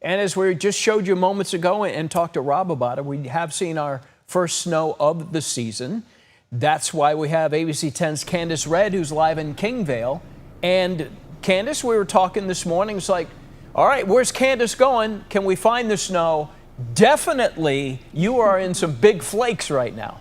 And as we just showed you moments ago and talked to Rob about it, we have seen our first snow of the season. That's why we have ABC 10's Candace Red, who's live in Kingvale. And Candace, we were talking this morning. It's like, all right, where's Candace going? Can we find the snow? Definitely, you are in some big flakes right now.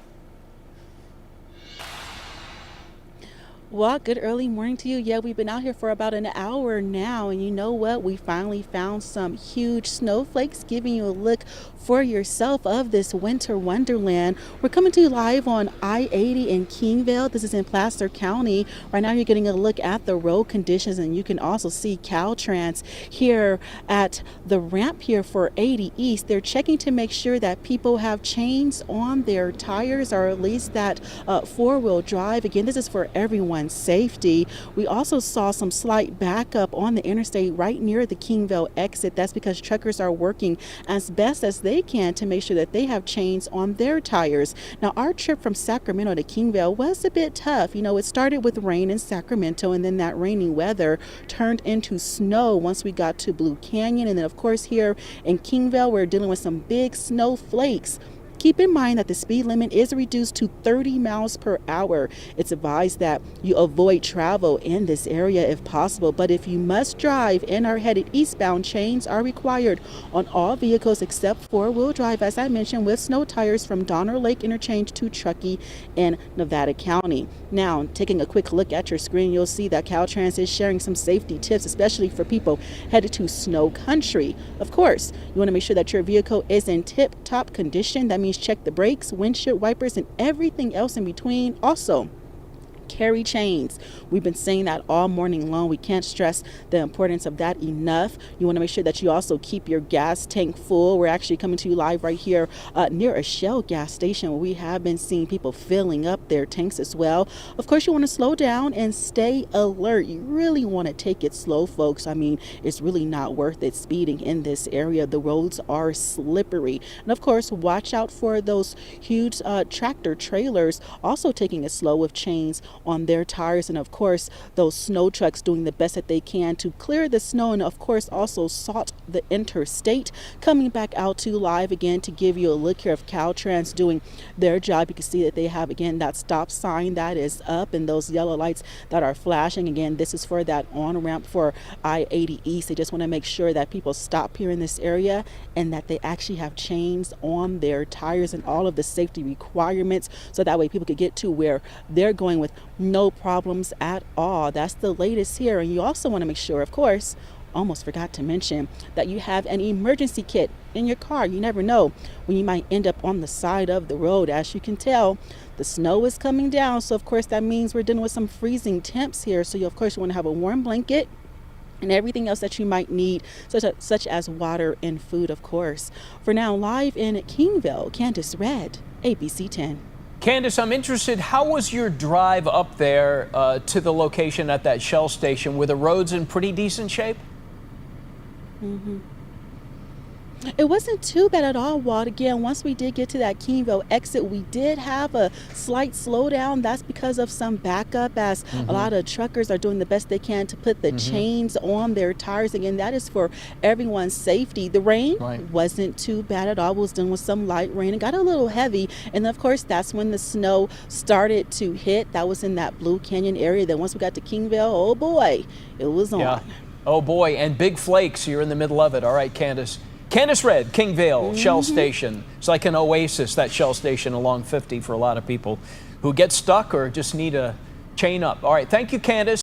Well, good early morning to you. Yeah, we've been out here for about an hour now, and you know what? We finally found some huge snowflakes, giving you a look for yourself of this winter wonderland. We're coming to you live on I-80 in Kingvale. This is in Placer County. Right now, you're getting a look at the road conditions, and you can also see Caltrans here at the ramp here for 80 East. They're checking to make sure that people have chains on their tires, or at least that four-wheel drive. Again, this is for everyone's safety. We also saw some slight backup on the interstate right near the Kingvale exit. That's because truckers are working as best as they can to make sure that they have chains on their tires. Now, our trip from Sacramento to Kingvale was a bit tough. You know, it started with rain in Sacramento, and then that rainy weather turned into snow once we got to Blue Canyon. And then, of course, here in Kingvale, we're dealing with some big snowflakes. Keep in mind that the speed limit is reduced to 30 miles per hour. It's advised that you avoid travel in this area if possible, but if you must drive and are headed eastbound, chains are required on all vehicles except four-wheel drive, as I mentioned, with snow tires from Donner Lake Interchange to Truckee in Nevada County. Now, taking a quick look at your screen, you'll see that Caltrans is sharing some safety tips, especially for people headed to snow country. Of course, you want to make sure that your vehicle is in tip-top condition. That means check the brakes, windshield wipers, and everything else in between. Also, carry chains. We've been saying that all morning long. We can't stress the importance of that enough. You want to make sure that you also keep your gas tank full. We're actually coming to you live right here near a Shell gas station where we have been seeing people filling up their tanks as well. Of course, you want to slow down and stay alert. You really want to take it slow, folks. I mean, it's really not worth it speeding in this area. The roads are slippery. And of course, watch out for those huge tractor trailers also taking it slow with chains on their tires, and of course those snow trucks doing the best that they can to clear the snow, and of course also salt the interstate. Coming back out to live again to give you a look here of Caltrans doing their job. You can see that they have again that stop sign that is up and those yellow lights that are flashing. Again, this is for that on ramp for I-80 East. They just want to make sure that people stop here in this area and that they actually have chains on their tires and all of the safety requirements, so that way people could get to where they're going with no problems at all. That's the latest here. And you also want to make sure, of course, almost forgot to mention, that you have an emergency kit in your car. You never know when you might end up on the side of the road. As you can tell, the snow is coming down, so of course that means we're dealing with some freezing temps here. So you of course want to have a warm blanket and everything else that you might need, such as water and food, of course. For now, live in Kingvale, Candace Red, ABC 10. Candace, I'm interested, how was your drive up there to the location at that Shell station? Were the roads in pretty decent shape? It wasn't too bad at all, Walt. Again, once we did get to that Kingvale exit, we did have a slight slowdown. That's because of some backup, as a lot of truckers are doing the best they can to put the chains on their tires. Again, that is for everyone's safety. The rain wasn't too bad at all. It was done with some light rain. It got a little heavy, and of course, that's when the snow started to hit. That was in that Blue Canyon area. Then once we got to Kingvale, oh boy, it was on. Yeah. Oh boy, and big flakes. You're in the middle of it. All right, Candace. Candace Red, Kingvale Shell Station. It's like an oasis, that Shell station along 50 for a lot of people who get stuck or just need a chain up. All right, thank you, Candace.